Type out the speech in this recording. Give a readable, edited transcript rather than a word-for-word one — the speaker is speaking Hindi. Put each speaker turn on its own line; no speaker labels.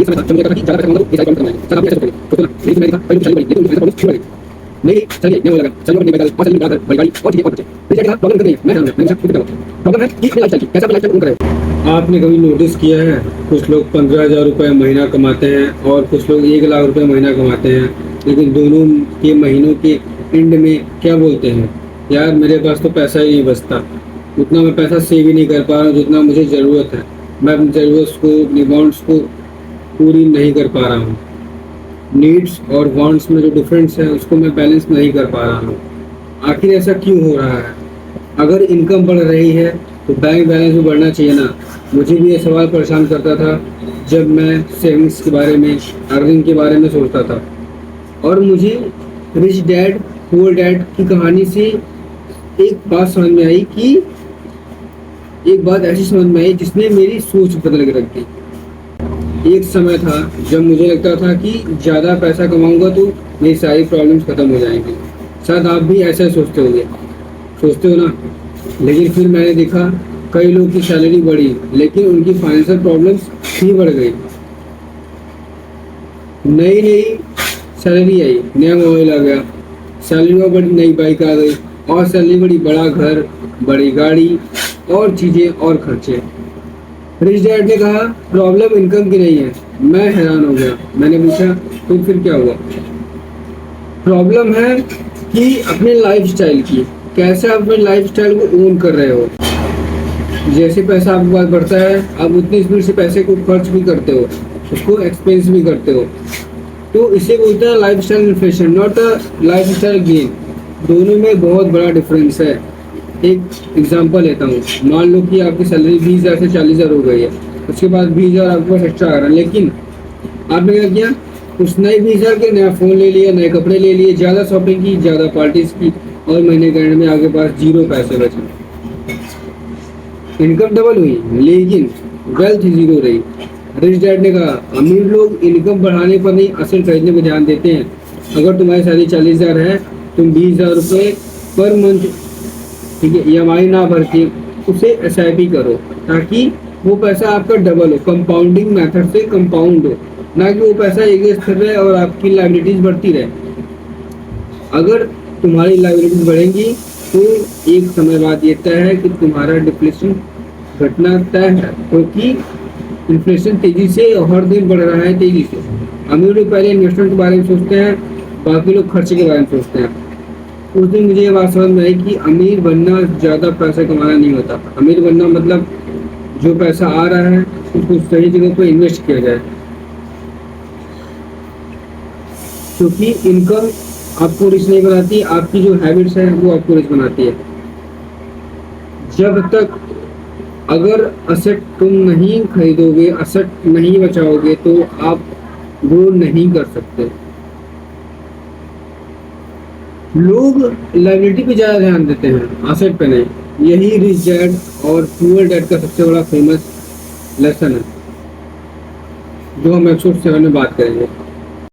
एक समय था जब मुझे लगता था कि ज़्यादा पैसा कमाऊंगा तो ये सारी प्रॉब्लम खत्म हो जाएगी। सर आप भी ऐसा सोचते थे। तो ना मेरी मैंने देखा पहले तो चैलेंज बढ़ी लेकिन उनकी प्रॉब्लम छूट गई। नहीं चलिए नया लगा सैलरी बढ़ने लगा और सैलरी बढ़ाकर बड़ी गाड़ी और चीजें और बचे। फिर क्या प्रॉब्लम नहीं है मैं हैरान हूं मैंने खुद कहा प्रॉब्लम है कि अपनी लाइफस्टाइल की कैसे अपनी लाइफस्टाइल को कर रहे हो।
आपने कभी नोटिस किया है कुछ लोग 15,000 रुपये महीना कमाते हैं और कुछ लोग 1 लाख रुपये महीना कमाते हैं, लेकिन दोनों के महीनों के एंड में क्या बोलते हैं, यार मेरे पास तो पैसा ही नहीं बचता, उतना मैं पैसा सेव ही नहीं कर पा रहा हूँ जितना मुझे ज़रूरत है, मैं अपनी ज़रूरत को अपनी वांट्स को पूरी नहीं कर पा रहा हूँ, नीड्स और वांट्स में जो डिफरेंस है उसको मैं बैलेंस नहीं कर पा रहा हूँ। आखिर ऐसा क्यों हो रहा है? अगर इनकम बढ़ रही है तो बैंक बैलेंस भी बढ़ना चाहिए ना। मुझे भी ये सवाल परेशान करता था जब मैं सेविंग्स के बारे में, अर्निंग के बारे में सोचता था। और मुझे रिच डैड पुअर डैड की कहानी से एक बात समझ में आई कि एक बात ऐसी समझ में आई जिसने मेरी सोच बदल के रख दी। एक समय था जब मुझे लगता था कि ज़्यादा पैसा कमाऊंगा तो मेरी सारी प्रॉब्लम्स खत्म हो जाएंगी। शायद आप भी ऐसा सोचते हो ना। लेकिन फिर मैंने देखा कई लोग की सैलरी बढ़ी लेकिन उनकी फाइनेंशियल प्रॉब्लम्स ही बढ़ गई। नई नई सैलरी आई, नया मोबाइल आ गया, सैलरी में बड़ी नई बाइक आ गई और सैलरी बड़ी, बड़ा घर, बड़ी गाड़ी और चीज़ें और खर्चे। रिच डैड ने कहा प्रॉब्लम इनकम की नहीं है। मैं हैरान हो गया। मैंने पूछा तो फिर क्या हुआ? प्रॉब्लम है कि अपने लाइफस्टाइल की, कैसे आप अपने लाइफस्टाइल को ओन कर रहे हो। जैसे पैसा आपके पास बढ़ता है आप उतनी स्पीड से पैसे को खर्च भी करते हो, उसको एक्सपेंस भी करते हो। तो इसे बोलते हैं lifestyle inflation, not a lifestyle gain. दोनों में बहुत बड़ा डिफरेंस है। एक एग्जांपल लेता हूँ। मान लो कि आपकी सैलरी 20,000 से 40,000 हो गई है, उसके बाद 20,000 आपके पास एक्स्ट्रा आ रहा है, लेकिन आपने क्या किया, उस नए 20,000 के नया फ़ोन ले लिया, नए कपड़े ले लिए, ज़्यादा शॉपिंग की, ज़्यादा पार्टीज की और महीने के एंड में आपके पास 0 पैसे बचे। इनकम डबल हुई लेकिन वेल्थ जीरो रही। रिच डैड ने कहा अमीर लोग इनकम बढ़ाने पर नहीं असेट खरीदने पर ध्यान देते हैं। अगर तुम्हारी सैलरी 40,000 है, तुम 20,000 रुपये पर मंथ, ठीक है, EMI ना भर के उसे SIP करो ताकि वो पैसा आपका डबल हो, कंपाउंडिंग मेथड से कंपाउंड हो, ना कि वो पैसा एक स्थिर रहे और आपकी लाइबिलिटीज बढ़ती रहे। अगर तुम्हारी लाइबिलिटीज बढ़ेंगी तो एक समय बाद ये तय है कि तुम्हारा डिप्लेशन घटना तय है, क्योंकि इन्फ्लेशन तेजी से हर दिन बढ़ रहा है, तेजी से। अमीर लोग पहले इन्वेस्टमेंट के बारे में सोचते हैं, बाकी लोग खर्चे के बारे में सोचते हैं। उस दिन मुझे ये बात समझ में आई कि अमीर बनना ज़्यादा पैसा कमाना नहीं होता। अमीर बनना मतलब जो पैसा आ रहा है उसको सही जगह पर इन्वेस्ट किया जाए, क्योंकि इनकम आपको रिच नहीं बनाती, आपकी जो हैबिट्स है वो आपको रिच बनाती है। जब तक अगर असेट तुम नहीं खरीदोगे, असेट नहीं बचाओगे तो आप ग्रो नहीं कर सकते। लोग लाइबिलिटी पे ज़्यादा ध्यान देते हैं, असेट पे नहीं। यही रिच डैड और पुअर डैड का सबसे बड़ा फेमस लेसन है जो हम एपिसोड 7 में बात करेंगे।